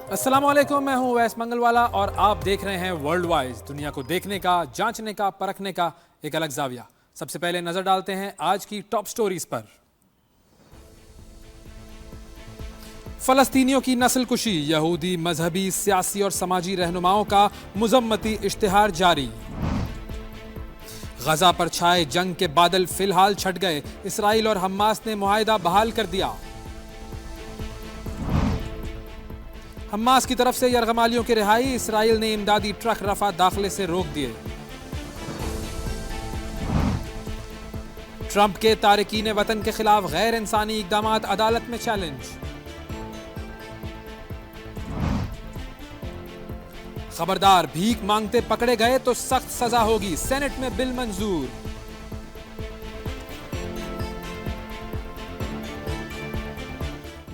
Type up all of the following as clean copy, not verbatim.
अस्सलामुअलैकुम, मैं हूं वैस मंगलवाला और आप देख रहे हैं वर्ल्ड वाइज। दुनिया को देखने का, जांचने का, परखने का एक अलग जाविया। सबसे पहले नजर डालते हैं आज की टॉप स्टोरीज पर। फलस्तीनियों की नस्लकुशी, यहूदी मजहबी, सियासी और समाजी रहनुमाओं का मुजम्मती इश्तिहार जारी। गजा पर छाए जंग के बादल फिलहाल छट गए, इसराइल और हमास ने मुआहिदा बहाल कर दिया। हमास की तरफ से यरगमालियों की रिहाई, इसराइल ने इमदादी ट्रक रफा दाखिले से रोक दिए। ट्रंप के तारिकीन वतन के खिलाफ गैर इंसानी इकदामात अदालत में चैलेंज। खबरदार, भीख मांगते पकड़े गए तो सख्त सजा होगी, सेनेट में बिल मंजूर।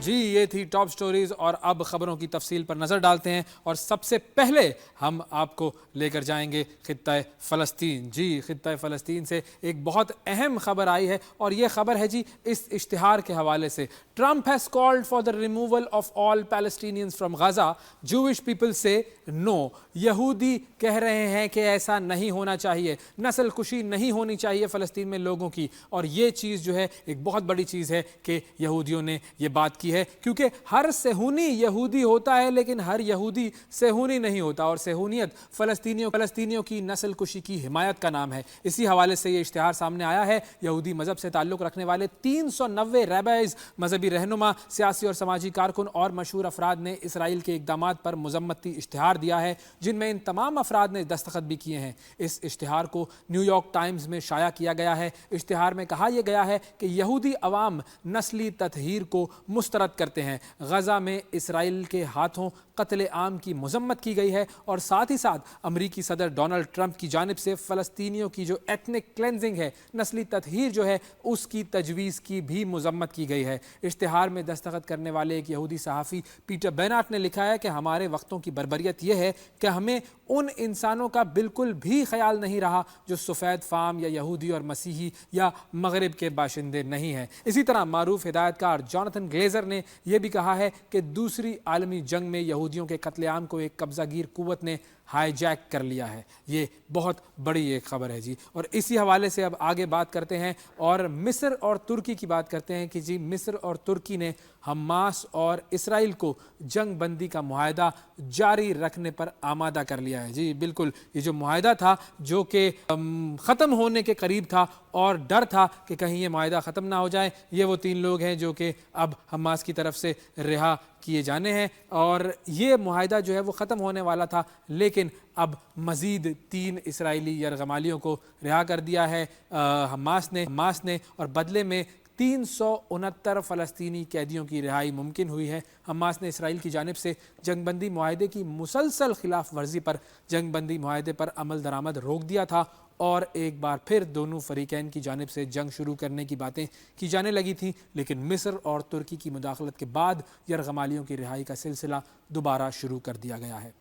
जी, ये थी टॉप स्टोरीज और अब खबरों की तफसील पर नजर डालते हैं और सबसे पहले हम आपको लेकर जाएंगे खित्ता फ़लस्तीन। जी, खित्ता फ़लस्तीन से एक बहुत अहम खबर आई है और ये खबर है जी इस इश्तिहार के हवाले से। Trump has called for the removal of all Palestinians from Gaza, Jewish people से नो। यहूदी कह रहे हैं कि ऐसा नहीं होना चाहिए, नस्ल कुशी नहीं होनी चाहिए फ़लस्तीन में लोगों की। और ये चीज़ जो है एक बहुत बड़ी चीज़ है कि यहूदियों ने ये बात की है, क्योंकि हर सेहूनी यहूदी होता है लेकिन हर यहूदी सेहूनी नहीं होता और सेहूनियत फ़लस्तीनियों की नस्ल कुशी की हिमायत का नाम है। इसी हवाले से ये इश्तिहार सामने आया है। यहूदी मजहब से ताल्लुक़ रखने वाले 390 रैबाइज, मजहबी रहनुमा, सियासी और समाजी कारकुन और मशहूर अफराद ने इसराइल के इक़दामात पर मुज़म्मती इश्तिहार दिया है, जिनमें इन तमाम अफराद ने दस्तखत भी किए हैं। इस इश्तिहार को न्यूयॉर्क टाइम्स में शाया किया गया है। इश्तिहार में कहा यह गया है कि यहूदी अवाम नस्ली ततहीर को मुस्तरद करते हैं। गजा में इसराइल के हाथों कत्ले आम की मजम्मत की गई है और साथ ही साथ अमरीकी सदर डोनाल्ड ट्रंप की जानिब से फ़लस्तीनियों की जो एथनिक क्लेंजिंग है, नस्ली ततहीर जो है, उसकी तजवीज़ की भी मजम्मत की गई है। इश्तिहार में दस्तखत करने वाले एक यहूदी सहाफ़ी पीटर बेनाट ने लिखा है कि हमारे वक्तों की बर्बरियत यह है कि हमें उन इंसानों का बिल्कुल भी ख्याल नहीं रहा जो सफ़ेद फाम या यहूदी और मसीही या मगरिब के बाशिंदे नहीं हैं। इसी तरह मारूफ हिदायतकार जॉनथन ग्लेजर ने यह भी कहा है कि दूसरी आलमी जंग में यहूदियों के कत्लेआम को एक कब्जागीर कुव्वत ने हाईजैक कर लिया है। ये बहुत बड़ी एक खबर है जी। और इसी हवाले से अब आगे बात करते हैं और मिस्र और तुर्की की बात करते हैं कि जी मिस्र और तुर्की ने हमास और इसराइल को जंग बंदी का मुआहिदा जारी रखने पर आमादा कर लिया है। जी बिल्कुल, ये जो मुआहिदा था जो कि ख़त्म होने के करीब था और डर था कि कहीं ये मुआहिदा ख़त्म ना हो जाए। ये वो 3 लोग हैं जो कि अब हमास की तरफ से रिहा किए जाने हैं और ये मुआहिदा जो है वो ख़त्म होने वाला था, लेकिन अब मज़ीद 3 इसराइली यरगमालियों को रिहा कर दिया है हमास ने और बदले में 369 फ़लस्तीनी कैदियों की रिहाई मुमकिन हुई है। हमास ने इसराइल की जानिब से जंगबंदी मुआहिदे की मुसलसल खिलाफ वर्जी पर जंगबंदी मुआहिदे पर अमल दरामद रोक दिया था और एक बार फिर दोनों फरीकैन की जानिब से जंग शुरू करने की बातें की जाने लगी थी, लेकिन मिस्र और तुर्की की मुदाखलत के बाद यरगमालियों की रिहाई का सिलसिला दोबारा शुरू कर दिया गया है।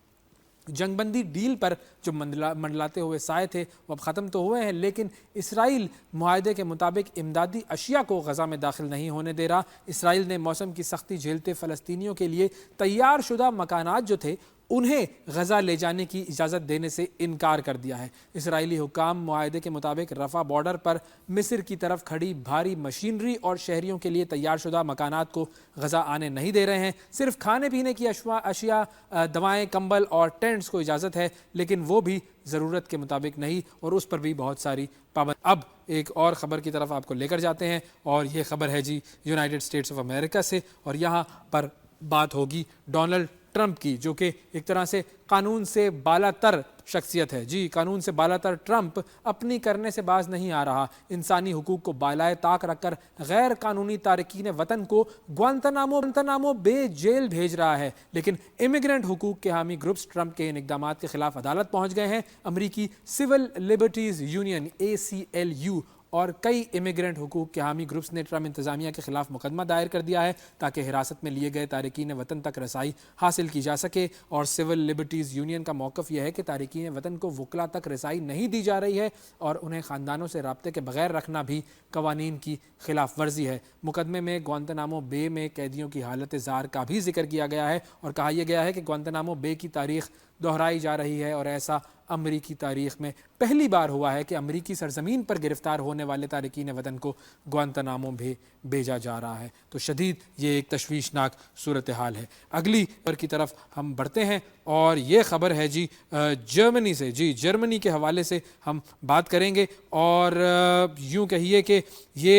जंगबंदी डील पर जो मंडलाते हुए साए थे वो अब ख़त्म तो हुए हैं, लेकिन इसराइल मुआहिदे के मुताबिक इमदादी अशिया को गजा में दाखिल नहीं होने दे रहा। इसराइल ने मौसम की सख्ती झेलते फ़लस्तीनियों के लिए तैयार शुदा मकानात जो थे उन्हें गजा ले जाने की इजाज़त देने से इनकार कर दिया है। इसराइली हुकाम मुआहिदे के मुताबिक रफ़ा बॉर्डर पर मिस्र की तरफ खड़ी भारी मशीनरी और शहरियों के लिए तैयार शुदा मकानात को गजा आने नहीं दे रहे हैं। सिर्फ खाने पीने की अशिया, दवाएं, कंबल और टेंट्स को इजाज़त है, लेकिन वो भी ज़रूरत के मुताबिक नहीं और उस पर भी बहुत सारी पाबंदी। अब एक और ख़बर की तरफ आपको लेकर जाते हैं और ये ख़बर है जी यूनाइटेड स्टेट्स ऑफ अमेरिका से और यहाँ पर बात होगी डोनाल्ड ट्रंप की, जो कि एक तरह से कानून से बालातर शख्सियत है। जी, कानून से बालातर ट्रंप अपनी करने से बाज नहीं आ रहा। इंसानी हुकूक को बालाए ताक रखकर गैर कानूनी तारकीन वतन को ग्वांतानामो बे जेल भेज रहा है, लेकिन इमिग्रेंट हुकूक के हामी ग्रुप्स ट्रंप के इन इक़दामात के खिलाफ अदालत पहुंच गए हैं। अमरीकी सिविल लिबर्टीज़ यूनियन ACLU और कई इमिग्रेंट हुकूक के हामी ग्रुप्स ने ट्रम्प इंतजामिया के खिलाफ मुकदमा दायर कर दिया है ताकि हिरासत में लिए गए तारकीन वतन तक रसाई हासिल की जा सके। और सिविल लिबर्टीज़ यूनियन का मौक़िफ़ यह है कि तारकीन वतन को वकला तक रसाई नहीं दी जा रही है और उन्हें ख़ानदानों से रब्ते के बगैर रखना भी कवानीन की खिलाफ वर्जी है। मुकदमे में ग्वांतनामो बे में कैदियों की हालत ज़ार का भी जिक्र किया गया है और कहा यह गया है कि ग्वांतनामो बे की तारीख दोहराई जा रही है और ऐसा अमरीकी तारीख में पहली बार हुआ है कि अमरीकी सरजमीन पर गिरफ्तार होने वाले तारकीन वतन को ग्वांतनामो में भेजा जा रहा है। तो शदीद ये एक तशवीशनाक सूरत हाल है। अगली खबर की तरफ हम बढ़ते हैं और ये खबर है जी जर्मनी से। जी जर्मनी के हवाले से हम बात करेंगे और यूँ कहिए कि ये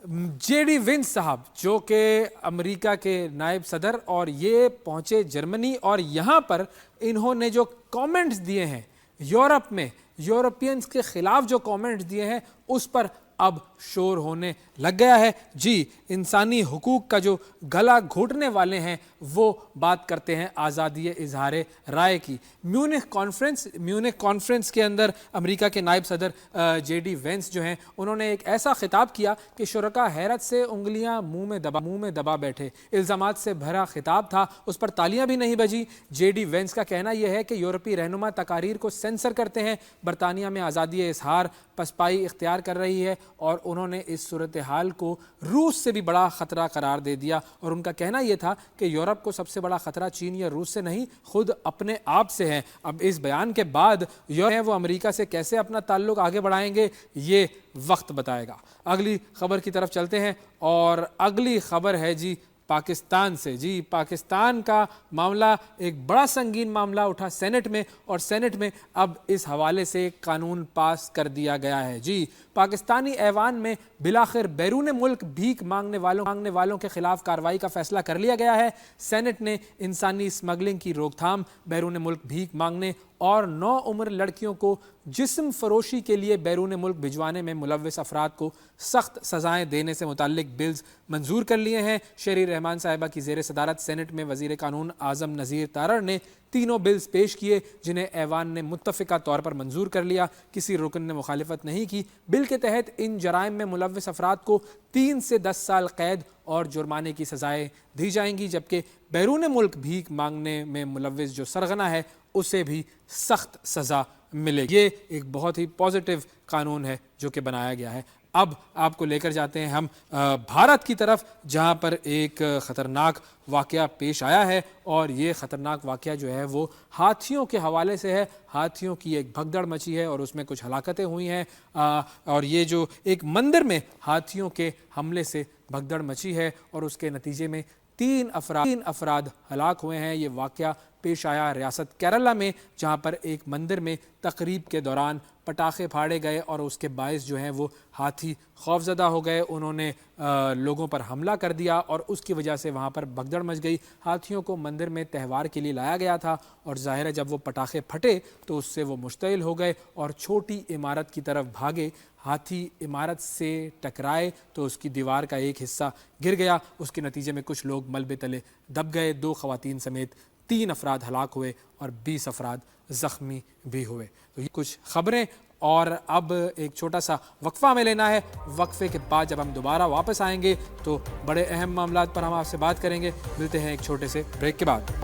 जेडी वेंस साहब जो कि अमेरिका के नायब सदर और ये पहुंचे जर्मनी और यहाँ पर इन्होंने जो कमेंट्स दिए हैं यूरोप में यूरोपियंस के खिलाफ जो कमेंट्स दिए हैं उस पर अब शोर होने लग गया है। जी इंसानी हुकूक का जो गला घोटने वाले हैं वो बात करते हैं आज़ादी इजहार राय की। म्यूनिख कॉन्फ्रेंस के अंदर अमेरिका के नायब सदर जेडी वेंस जो हैं उन्होंने एक ऐसा खिताब किया कि शुरका हैरत से उंगलियां मुंह में दबा बैठे। इल्ज़ामात से भरा खिताब था, उस पर तालियां भी नहीं बजी। जेडी वेंस का कहना यह है कि यूरोपीय रहनुमा तकारीर को सेंसर करते हैं, बरतानिया में आज़ादी इजहार पसपाई इख्तियार कर रही है और उन्होंने इस सूरत हाल को रूस से भी बड़ा ख़तरा करार दे दिया। और उनका कहना यह था कि यूरोप को सबसे बड़ा ख़तरा चीन या रूस से नहीं खुद अपने आप से है। अब इस बयान के बाद यूरोप वो अमेरिका से कैसे अपना ताल्लुक आगे बढ़ाएंगे ये वक्त बताएगा। अगली खबर की तरफ चलते हैं और अगली खबर है जी पाकिस्तान से। जी पाकिस्तान का मामला एक बड़ा संगीन मामला उठा सेनेट में और सेनेट में अब इस हवाले से कानून पास कर दिया गया है। जी पाकिस्तानी ऐवान में बिलाखिर बैरून मुल्क भीख मांगने वालों के खिलाफ कार्रवाई का फैसला कर लिया गया है। सेनेट ने इंसानी स्मगलिंग की रोकथाम, बैरून मुल्क भीख मांगने और 9 उम्र लड़कियों को जिस्म फरोशी के लिए बैरून मुल्क भिजवाने में मुलव्वस अफराद को सख्त सजाएं देने से मुताल्लिक बिल्स मंजूर कर लिए हैं। शेरी रहमान साहिबा की ज़ेर सदारत सेनेट में वज़ीर कानून आज़म नज़ीर तारड़ ने तीनों बिल्स पेश किए जिन्हें ऐवान ने मुत्तफ़िका तौर पर मंजूर कर लिया, किसी रुकन ने मुखालिफत नहीं की। बिल के तहत इन जराइम में मुलव्वस अफराद को 3 से 10 साल कैद और जुर्माने की सजाएं दी जाएंगी, जबकि बैरून मुल्क भीख मांगने में मुलव्वस जो सरगना है उसे भी सख्त सज़ा मिलेगी। ये एक बहुत ही पॉजिटिव कानून है जो कि बनाया गया है। अब आपको लेकर जाते हैं हम भारत की तरफ जहां पर एक ख़तरनाक वाक़या पेश आया है और ये ख़तरनाक वाक़या जो है वो हाथियों के हवाले से है। हाथियों की एक भगदड़ मची है और उसमें कुछ हलाकतें हुई हैं और ये जो एक मंदिर में हाथियों के हमले से भगदड़ मची है और उसके नतीजे में 3 अफराद हलाक हुए हैं। ये वाक़या पेश आया रियासत केरला में जहाँ पर एक मंदिर में तकरीब के दौरान पटाखे फाड़े गए और उसके बायस जो हैं वो हाथी खौफजदा हो गए, उन्होंने लोगों पर हमला कर दिया और उसकी वजह से वहाँ पर भगदड़ मच गई। हाथियों को मंदिर में त्यौहार के लिए लाया गया था और ज़ाहिर है जब वो पटाखे फटे तो उससे वो मुश्तइल हो गए और छोटी इमारत की तरफ भागे। हाथी इमारत से टकराए तो उसकी दीवार का एक हिस्सा गिर गया, उसके नतीजे में कुछ लोग मलबे तले दब गए। 2 ख़वातीन समेत 3 अफराद हलाक हुए और 20 अफराद ज़ख्मी भी हुए। तो ये कुछ ख़बरें और अब एक छोटा सा वक्फ़ा हमें लेना है। वक्फ़े के बाद जब हम दोबारा वापस आएंगे तो बड़े अहम मामलात पर हम आपसे बात करेंगे। मिलते हैं एक छोटे से ब्रेक के बाद।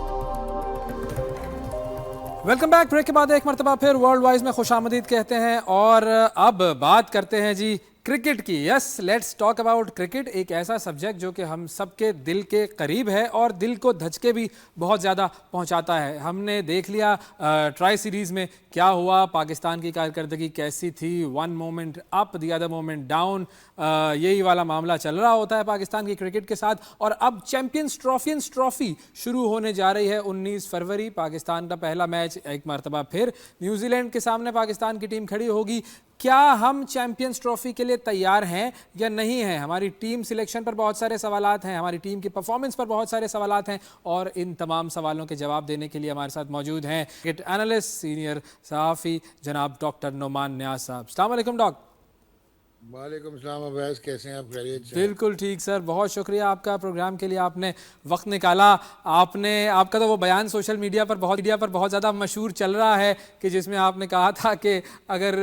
Welcome back. ब्रेक के बाद एक मरतबा फिर वर्ल्ड वाइज में खुशामदीद कहते हैं और अब बात करते हैं जी क्रिकेट की। Yes, let's talk about cricket. एक ऐसा सब्जेक्ट जो कि हम सबके दिल के करीब है और दिल को धचके भी बहुत ज़्यादा पहुंचाता है। हमने देख लिया ट्राई सीरीज़ में क्या हुआ, पाकिस्तान की कारकर्दगी कैसी थी, 1 moment up the other moment down, यही वाला मामला चल रहा होता है पाकिस्तान की क्रिकेट के साथ। और अब चैम्पियंस ट्रॉफी शुरू होने जा रही है 19 फरवरी। पाकिस्तान का पहला मैच एक मरतबा फिर न्यूजीलैंड के सामने पाकिस्तान की टीम खड़ी होगी। क्या हम चैंपियंस ट्रॉफी के लिए तैयार हैं या नहीं हैं? हमारी टीम सिलेक्शन पर बहुत सारे सवालात हैं, हमारी टीम की परफॉर्मेंस पर बहुत सारे सवालात हैं और इन तमाम सवालों के जवाब देने के लिए हमारे साथ मौजूद हैं क्रिकेट एनालिस्ट, सीनियर सहाफ़ी जनाब डॉक्टर नोमान नियाज़ साहब। अस्सलाम वालेकुम डॉक्टर। वालेकुम सलाम अवैस, कैसे हैं आप? खैरियत से हैं? बिल्कुल ठीक सर, बहुत शुक्रिया आपका प्रोग्राम के लिए, आपने वक्त निकाला। आपने आपका तो वो बयान सोशल मीडिया पर बहुत ज़्यादा मशहूर चल रहा है कि जिसमें आपने कहा था कि अगर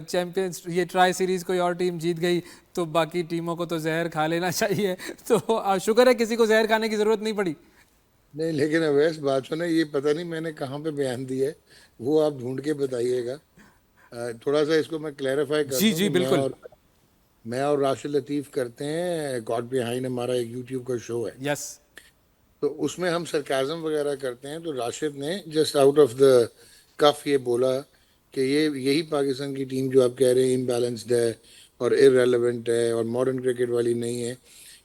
चैंपियंस ये ट्राई सीरीज़ कोई और टीम जीत गई तो बाकी टीमों को तो जहर खा लेना चाहिए। तो शुक्र है किसी को जहर खाने की ज़रूरत नहीं पड़ी। नहीं, लेकिन अवैस बात सुने, ये पता नहीं मैंने कहाँ पे बयान दिया है, वो आप ढूंढ के बताइएगा। थोड़ा सा इसको मैं क्लैरिफाई कर जी दूं जी कि बिल्कुल। मैं और राशिद लतीफ़ करते हैं गॉड बिहाइंड, हमारा एक यूट्यूब का शो है। यस। तो उसमें हम सरकाज़म वगैरह करते हैं। तो राशिद ने जस्ट आउट ऑफ द कफ ये बोला कि ये यही पाकिस्तान की टीम जो आप कह रहे हैं इनबैलेंस्ड है और इररेलेवेंट है और मॉडर्न क्रिकेट वाली नहीं है,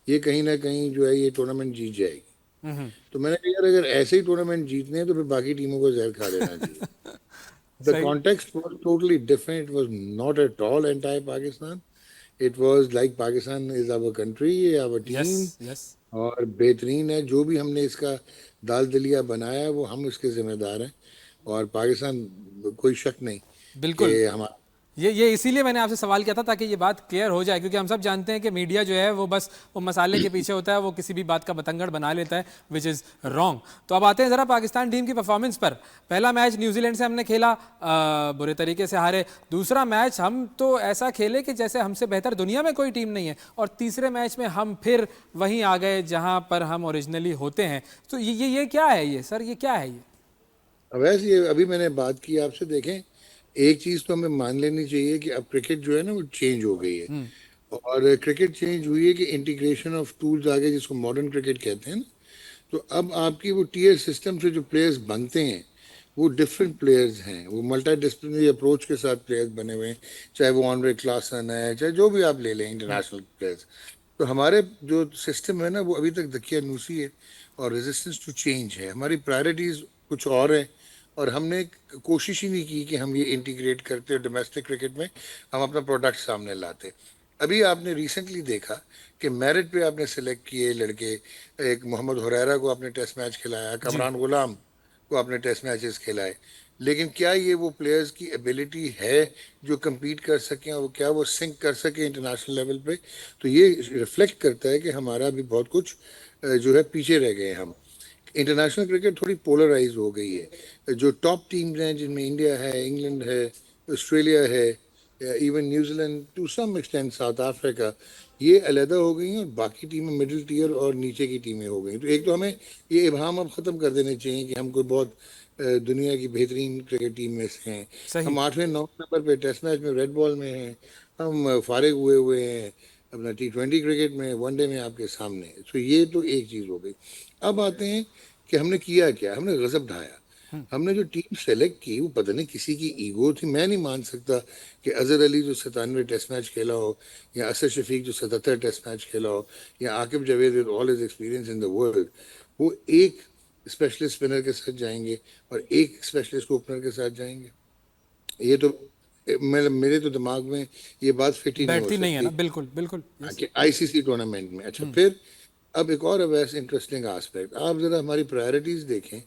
ये कहीं ना कहीं जो है ये टूर्नामेंट जीत जाएगी। तो मैंने कहा यार, अगर ऐसे ही टूर्नामेंट जीतने हैं तो फिर बाकी टीमों को जहर खा देना चाहिए। द सही। Context was totally different, it was not at all entire Pakistan. It was like Pakistan is our country, our yes team. Yes. और बेहतरीन है जो भी हमने इसका दाल दलिया बनाया है, वो हम इसके जिम्मेदार हैं। और पाकिस्तान, कोई शक नहीं बिल्कुल। कि हमारा। ये इसीलिए मैंने आपसे सवाल किया था ताकि ये बात क्लियर हो जाए, क्योंकि हम सब जानते हैं कि मीडिया जो है वो बस वो मसाले के पीछे होता है, वो किसी भी बात का बतंगड़ बना लेता है, विच इज़ रॉन्ग। तो अब आते हैं ज़रा पाकिस्तान टीम की परफॉर्मेंस पर। पहला मैच न्यूजीलैंड से हमने खेला, बुरे तरीके से हारे। दूसरा मैच हम तो ऐसा खेले कि जैसे हमसे बेहतर दुनिया में कोई टीम नहीं है, और तीसरे मैच में हम फिर वहीं आ गए जहां पर हम ओरिजिनली होते हैं। तो ये क्या है ये सर, ये क्या है ये? वैसे ये अभी मैंने बात की आपसे, देखें, एक चीज तो हमें मान लेनी चाहिए कि अब क्रिकेट जो है ना वो चेंज हो गई है। और क्रिकेट चेंज हुई है कि इंटीग्रेशन ऑफ टूल्स आ गए, जिसको मॉडर्न क्रिकेट कहते हैं ना। तो अब आपकी वो टीयर सिस्टम से जो प्लेयर्स बनते हैं, वो डिफरेंट प्लेयर्स हैं, वो मल्टी डिसिप्लिनरी अप्रोच के साथ प्लेयर्स बने हुए हैं। चाहे वो ऑनरे क्लासन है, चाहे जो भी आप ले लें इंटरनेशनल प्लेयर्स। तो हमारे जो सिस्टम है ना वो अभी तक दकियानूसी है और रेजिस्टेंस टू चेंज है। हमारी प्रायोरिटीज कुछ और है। और हमने कोशिश ही नहीं की कि हम ये इंटीग्रेट करते डोमेस्टिक क्रिकेट में, हम अपना प्रोडक्ट सामने लाते। अभी आपने रिसेंटली देखा कि मेरिट पे आपने सेलेक्ट किए लड़के। एक मोहम्मद हुरैरा को आपने टेस्ट मैच खिलाया, जी। कमरान गुलाम को आपने टेस्ट मैचेस खिलाए। लेकिन क्या ये वो प्लेयर्स की एबिलिटी है जो compete कर सकें, और क्या वो सिंक कर सके इंटरनेशनल लेवल पे? तो ये रिफ्लेक्ट करता है कि हमारा भी बहुत कुछ जो है पीछे रह गए हम। इंटरनेशनल क्रिकेट थोड़ी पोलराइज हो गई है। जो टॉप टीम्स हैं, जिनमें इंडिया है, इंग्लैंड है, ऑस्ट्रेलिया है, even New Zealand, to some extent South Africa, ये अलहदा हो गई हैं। और बाकी टीमें मिडिल टीयर और नीचे की टीमें हो गई। तो एक तो हमें ये इबहम अब ख़त्म कर देने चाहिए कि हम कोई बहुत दुनिया की बेहतरीन क्रिकेट टीम में से हैं। सही। हम 8वें 9वें नंबर पे टेस्ट मैच में रेड बॉल में हैं। हम फारिग हुए हुए हैं अपना T20 क्रिकेट में, वनडे में आपके सामने। तो ये तो एक चीज़ हो गई। अब आते हैं कि हमने किया क्या। हमने गजब ढाया। हमने जो टीम सेलेक्ट की, वो पता नहीं किसी की ईगो थी। मैं नहीं मान सकता कि अजहर अली जो 97 टेस्ट मैच खेला हो, या असद शफीक जो 77 टेस्ट मैच खेला हो, या Aqib Javed with all his experience in the world, वो एक स्पेशलिस्ट स्पिनर के साथ जाएंगे और एक स्पेशलिस्ट ओपनर के साथ जाएंगे। ये तो मेरे तो दिमाग में ये बात फिट ही नहीं हो बैठती नहीं है ना, सकती। बिल्कुल बिल्कुल। यस। कि आईसीसी टूर्नामेंट में। अच्छा, फिर अब एक और वैसे इंटरेस्टिंग आस्पेक्ट, आप जरा हमारी प्रायोरिटीज देखें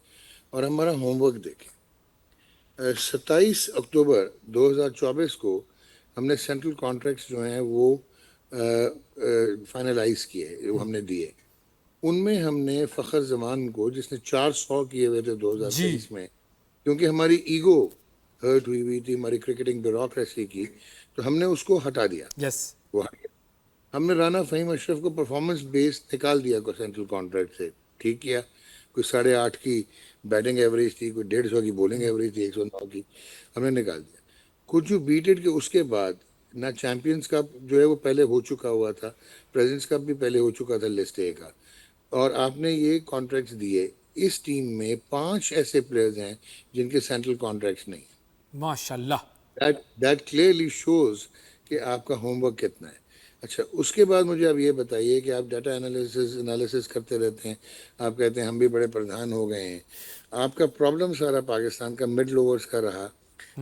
और हमारा होमवर्क देखें। 27 अक्टूबर 2024 को हमने सेंट्रल कॉन्ट्रैक्ट्स जो हैं वो फाइनलाइज किए, वो हमने दिए। उनमें हमने फ़खर जमान को, जिसने 400 किए हुए थे जी। 2023 में, क्योंकि हमारी ईगो हर्ट हुई हुई थी हमारी क्रिकेटिंग ब्यूरोक्रेसी की, तो हमने उसको हटा दिया। यस। वो हट गया। हमने राना फ़हीम अशरफ को परफॉर्मेंस बेस्ड निकाल दिया को सेंट्रल कॉन्ट्रैक्ट से। ठीक किया। कोई 8.5 की बैटिंग एवरेज थी, कोई 150 की बॉलिंग एवरेज थी, 109 की, हमने निकाल दिया। कुछ जो बीटेड के उसके बाद ना चैंपियंस कप जो है वो पहले हो चुका हुआ था, प्रेसिडेंट्स कप भी पहले हो चुका था लिस्ट ए का, और आपने ये कॉन्ट्रैक्ट्स दिए। इस टीम में 5 ऐसे प्लेयर्स हैं जिनके सेंट्रल कॉन्ट्रैक्ट्स नहीं। माशाल्लाह। दैट क्लियरली शोज कि आपका होमवर्क कितना है। अच्छा, उसके बाद मुझे अब ये बताइए कि आप डाटा एनालिसिस एनालिसिस करते रहते हैं। आप कहते हैं हम भी बड़े प्रधान हो गए हैं। आपका प्रॉब्लम सारा पाकिस्तान का मिडल ओवर्स का रहा।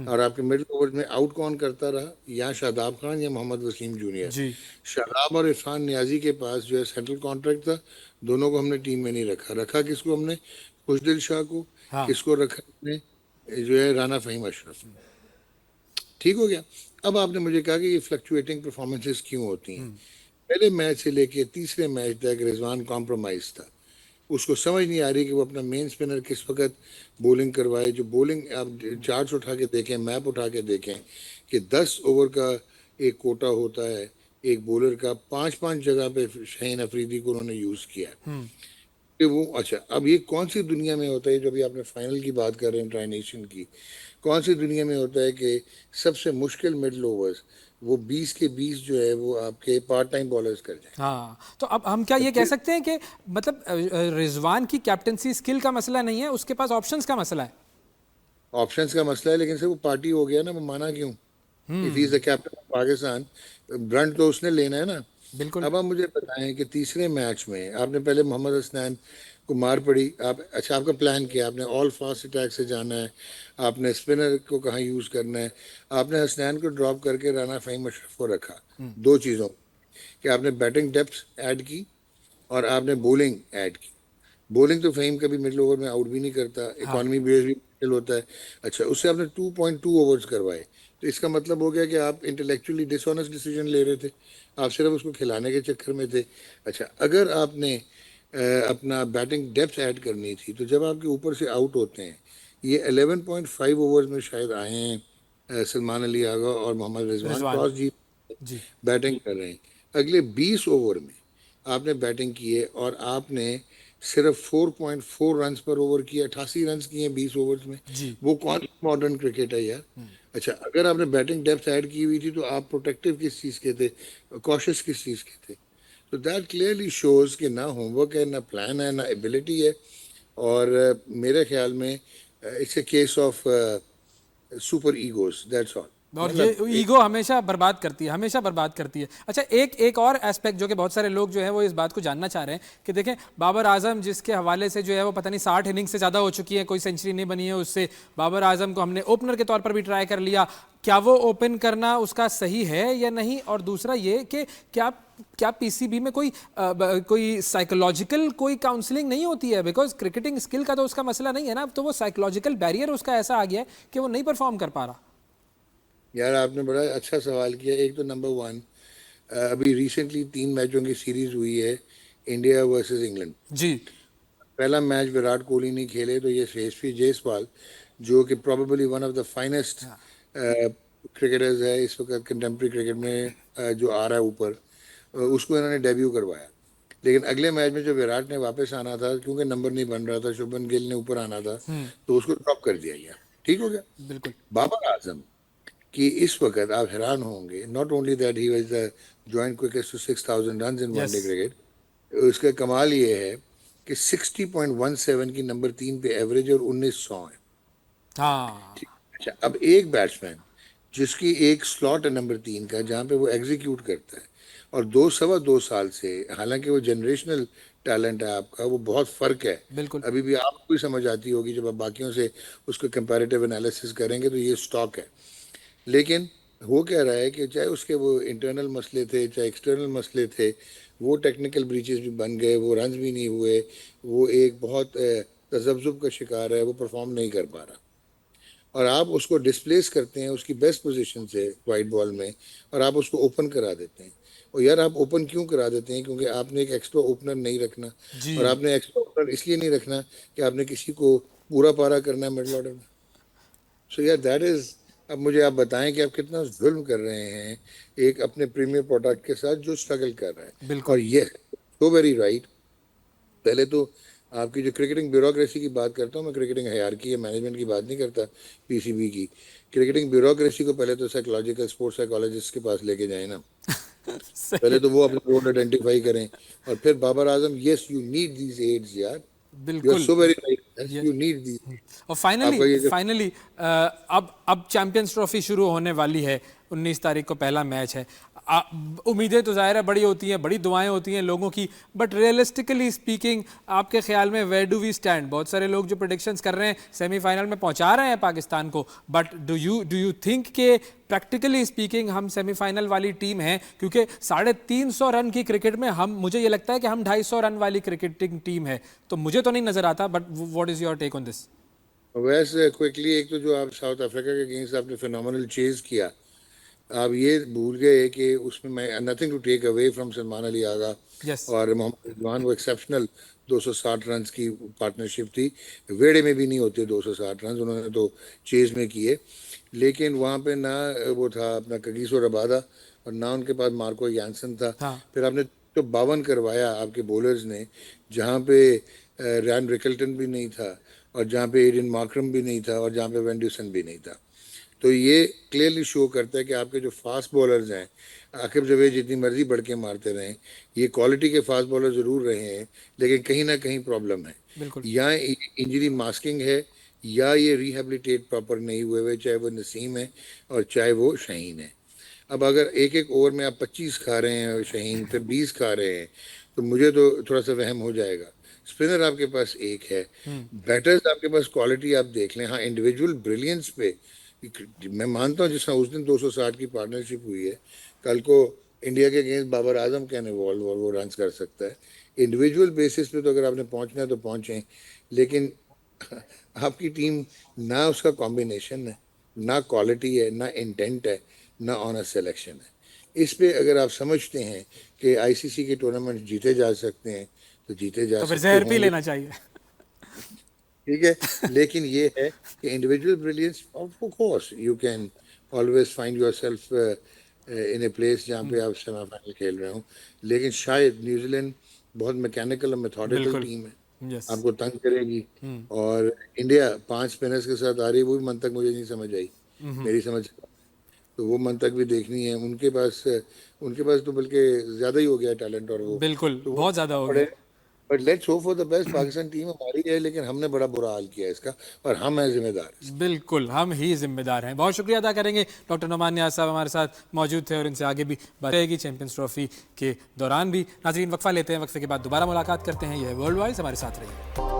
और आपके मिडिल ओवर्स में आउट कौन करता रहा? या शादाब खान या मोहम्मद वसीम जूनियर। जी। शादाब और इरफान नियाजी के पास जो है सेंट्रल कॉन्ट्रैक्ट था। दोनों को हमने टीम में नहीं रखा। रखा किसको हमने? खुशदिल शाह को। हाँ। किसको रखा हमने? जो है राना फहीम अशरफ। ठीक हो गया। अब आपने मुझे कहा कि ये फ्लक्चुएटिंग परफॉर्मेंसेस क्यों होती हैं। पहले मैच से लेके तीसरे मैच तक रिजवान कॉम्प्रोमाइज था। उसको समझ नहीं आ रही कि वो अपना मेन स्पिनर किस वक्त बॉलिंग करवाए। जो बॉलिंग आप चार्ट्स उठा के देखें, मैप उठा के देखें कि 10 ओवर का एक कोटा होता है एक बॉलर का, 5 5 जगह पे शाहीन अफरीदी को उन्होंने यूज किया है। कि वो अच्छा, अब ये कौन सी दुनिया में होता है, जो अभी आपने फाइनल की बात कर रहे हैं ट्राई नेशन की, कौन सी दुनिया में होता है कि सबसे मुश्किल मिडल ओवर्स वो 20 के 20 जो है वो आपके पार्ट टाइम बॉलर्स कर जाए। हाँ, तो अब हम क्या ये कह सकते हैं कि मतलब रिजवान की कैप्टनसी स्किल का मसला नहीं है, उसके पास ऑप्शंस का मसला है। ऑप्शंस का मसला है, लेकिन सर वो पार्टी हो गया ना, वो माना क्यों? If he is the captain of Pakistan, Brunt तो उसने लेना है ना। बिल्कुल। अब आप मुझे बताएं कि तीसरे मैच में आपने पहले मोहम्मद हसनैन को मार पड़ी, आप अच्छा आपका प्लान किया, आपने ऑल फास्ट अटैक से जाना है, आपने स्पिनर को कहाँ यूज करना है, आपने हसनैन को ड्रॉप करके राना फ़हीम अशरफ को रखा। दो चीज़ों कि आपने बैटिंग डेप्थ ऐड की और आपने बॉलिंग ऐड की। बॉलिंग तो फ़हीम कभी मिडिल ओवर में आउट भी नहीं करता, हाँ, इकॉनमी बेस भी मिडिल होता है। अच्छा, उससे आपने 2.2 ओवर्स करवाए, तो इसका मतलब हो गया कि आप इंटेलेक्चुअली डिसऑनेस्ट डिसीजन ले रहे थे, आप सिर्फ उसको खिलाने के चक्कर में थे। अच्छा, अगर आपने अपना बैटिंग डेप्थ ऐड करनी थी, तो जब आपके ऊपर से आउट होते हैं, ये 11.5 ओवर्स में शायद आए हैं सलमान अली आगा और मोहम्मद रिजवान रिजवान। टॉस जीत जी। बैटिंग कर रहे हैं। अगले 20 ओवर में आपने बैटिंग की है और आपने सिर्फ 4.4 रन पर ओवर किए, 88 रन किए हैं 20 ओवर्स में। जी। वो कौन मॉडर्न क्रिकेट है यार? अच्छा, अगर आपने बैटिंग डेप्थ ऐड की हुई थी तो आप प्रोटेक्टिव किस चीज़ के थे, कॉशियस किस चीज़ के थे? तो दैट क्लियरली शोज कि ना होमवर्क है, ना प्लान है, ना एबिलिटी है। और मेरे ख्याल में it's a case of super egos, that's all. और ये मतलब ईगो हमेशा बर्बाद करती है, हमेशा बर्बाद करती है। अच्छा, एक एक और एस्पेक्ट जो कि बहुत सारे लोग जो है वो इस बात को जानना चाह रहे हैं कि देखें, बाबर आजम जिसके हवाले से जो है वो पता नहीं 60 इनिंग्स से ज़्यादा हो चुकी है, कोई सेंचुरी नहीं बनी है उससे। बाबर आजम को हमने ओपनर के तौर पर भी ट्राई कर लिया, क्या वो ओपन करना उसका सही है या नहीं? और दूसरा ये कि क्या क्या पीसीबी में कोई साइकोलॉजिकल कोई काउंसलिंग नहीं होती है? बिकॉज क्रिकेटिंग स्किल का तो उसका मसला नहीं है ना, तो वो साइकोलॉजिकल बैरियर उसका ऐसा आ गया है कि वो नहीं परफॉर्म कर पा रहा। यार, आपने बड़ा अच्छा सवाल किया। एक तो नंबर वन, अभी रिसेंटली 3 मैचों की सीरीज हुई है, इंडिया वर्सेस इंग्लैंड। जी। पहला मैच विराट कोहली नहीं खेले, तो ये यशस्वी जायसवाल जो कि probably one of the finest cricketers है इस वक्त कंटेम्प्रेरी क्रिकेट में, जो आ रहा है ऊपर, उसको इन्होंने डेब्यू करवाया। लेकिन अगले मैच में जो विराट ने वापस आना था, क्योंकि नंबर नहीं बन रहा था, शुभमन गिल ने ऊपर आना था, तो उसको ड्रॉप कर दिया गया। ठीक हो गया। बिल्कुल। बाबर आजम कि इस वक्त आप हैरान होंगे, not only that he was the joint quickest to 6,000 run in yes. One day cricket, उसका कमाल ये है कि 60.17 की नंबर 3 पे एवरेज और 1900 है। हाँ। ठीक। अच्छा, अब एक बैट्समैन जिसकी एक स्लॉट है नंबर 3 का, जहाँ पे वो एग्जीक्यूट करता है, और 2 सवा 2 साल से, हालांकि वो जनरेशनल टैलेंट है आपका, वो बहुत फर्क है। बिल्कुल। अभी भी आपको ही समझ आती होगी जब आप बाकियों से उसको कंपैरेटिव एनालिसिस करेंगे, तो ये स्टॉक है। लेकिन हो क्या रहा है कि चाहे उसके वो इंटरनल मसले थे, चाहे एक्सटर्नल मसले थे, वो टेक्निकल ब्रीचेस भी बन गए, वो रन्स भी नहीं हुए, वो एक बहुत तजब्जुब का शिकार है, वो परफॉर्म नहीं कर पा रहा। और आप उसको डिस्प्लेस करते हैं उसकी बेस्ट पोजीशन से वाइट बॉल में, और आप उसको ओपन करा देते हैं। और यार, आप ओपन क्यों करा देते हैं? क्योंकि आपने एक एक्स्ट्रा ओपनर नहीं रखना। जी। और आपने एक्स्ट्रा ओपनर इसलिए नहीं रखना कि आपने किसी को पूरा पारा करना है मिडल ऑर्डर में। सो यार, दैट इज, अब मुझे आप बताएं कि आप कितना जुल्म कर रहे हैं एक अपने प्रीमियर प्रोडक्ट के साथ जो स्ट्रगल कर रहा है। बिल्कुल। और ये सो वेरी राइट। पहले तो आपकी जो क्रिकेटिंग ब्यूरोक्रेसी की बात करता हूँ मैं, क्रिकेटिंग हायरार्की या मैनेजमेंट की बात नहीं करता, पीसीबी की क्रिकेटिंग ब्यूरोक्रेसी को पहले तो साइकोलॉजिकल स्पोर्ट्स साइकोलॉजिस्ट के पास लेके जाए ना। सही पहले है। तो वो अपना रोल आइडेंटिफाई करें, और फिर Babar Azam, yes you need these aids यार, यू आर बिल्कुल। सो वेरी राइट, यस ये यू नीड दीज। और फाइनली आपका ये जो फाइनली अब चैंपियंस ट्रॉफी शुरू होने वाली है। 19 तारीख को पहला मैच है। उम्मीदें तो ज़ाहिर है बड़ी होती हैं, बड़ी दुआएं होती हैं लोगों की, बट रियलिस्टिकली स्पीकिंग आपके ख्याल में वेयर डू वी स्टैंड? बहुत सारे लोग जो प्रेडिक्शंस कर रहे हैं सेमीफाइनल में पहुंचा रहे हैं पाकिस्तान को, बट डू यू थिंक के प्रैक्टिकली स्पीकिंग हम सेमीफाइनल वाली टीम हैं? क्योंकि 350 रन की क्रिकेट में हम, मुझे ये लगता है कि हम 250 रन वाली क्रिकेटिंग टीम है, तो मुझे तो नहीं नजर आता, but what is your take on this? वैसे क्विकली, एक तो जो आप साउथ अफ्रीका के अगेंस्ट आपने फिनोमिनल चेज किया, आप ये भूल गए कि उसमें मैं nothing to take away from Salman Ali Agha yes. और मोहम्मद रिजवान, वो एक्सेप्शनल 260 रन की पार्टनरशिप थी। वेड़े में भी नहीं होते 260 रन, उन्होंने तो चेज में किए। लेकिन वहाँ पे ना वो था अपना कगिसो रबादा, और ना उनके पास मार्को यानसन था। हाँ फिर आपने तो 52 करवाया आपके बॉलर्स ने, जहाँ पे रैन रिकल्टन भी नहीं था, और जहाँ पे एडन मार्करम भी नहीं था, और जहाँ पे वेंड्यूसन भी नहीं था। तो ये क्लियरली शो करता है कि आपके जो फास्ट बॉलर्स हैं, आकिब जवेद जितनी मर्जी बढ़ के मारते रहें, ये क्वालिटी के फास्ट बॉलर जरूर रहे हैं, लेकिन कहीं ना कहीं प्रॉब्लम है। बिल्कुल। या इंजरी मास्किंग है, या ये रिहेबिलिटेट प्रॉपर नहीं हुए हुए, चाहे वो नसीम है और चाहे वो शहीन है। अब अगर एक एक ओवर में आप 25 खा रहे हैं और शहीन फिर 20 खा रहे हैं, तो मुझे तो थोड़ा सा वहम हो जाएगा। स्पिनर आपके पास एक है, हम्म। बैटर्स आपके पास क्वालिटी आप देख लें, हाँ इंडिविजुअल ब्रिलियंस पे मैं मानता हूँ, जिस तरह उस दिन 260 की पार्टनरशिप हुई है, कल को इंडिया के against Babar Azam can evolve और वो रन कर सकता है। इंडिविजुअल बेसिस पे तो अगर आपने पहुंचना है तो पहुंचे, लेकिन आपकी टीम ना उसका कॉम्बिनेशन है, ना क्वालिटी है, ना इंटेंट है, ना ऑनर सिलेक्शन है। इस पे अगर आप समझते हैं कि आईसीसी के टूर्नामेंट जीते जा सकते हैं, तो जीते जा तो फिर सकते जहर पी होंगे, लेना चाहिए। ठीक है। लेकिन ये है कि individual brilliance, of course you can always find yourself in a place जहाँ पे आप सेमीफाइनल खेल रहे हो, लेकिन शायद न्यूजीलैंड बहुत मैकेनिकल और मेथोडिकल बिल्कुल। टीम है, यस। आपको तंग करेगी। हम्म। और इंडिया 5 स्पिनर्स के साथ आ रही है, वो भी मन तक मुझे नहीं समझ आई, मेरी समझ। तो वो मन तक भी देखनी है उनके पास तो बल्कि ज्यादा ही हो गया टैलेंट, और वो बिल्कुल तो वो बहुत ज़्यादा हो पड़े। गया। But let's hope for the best, Pakistan team हमारी है, लेकिन हमने बड़ा बुरा हाल किया है इसका, और हम हैं जिम्मेदार इसके। बिल्कुल हम ही जिम्मेदार हैं। बहुत शुक्रिया अदा करेंगे, डॉक्टर नुमान नियाज़ साहब हमारे साथ मौजूद थे और इनसे आगे भी बात रहेगी चैंपियंस ट्रॉफी के दौरान भी। नाजरीन वक्फा लेते हैं, वक्फे के बाद दोबारा मुलाकात करते हैं। यह है वर्ल्ड वाइज, हमारे साथ रहिए।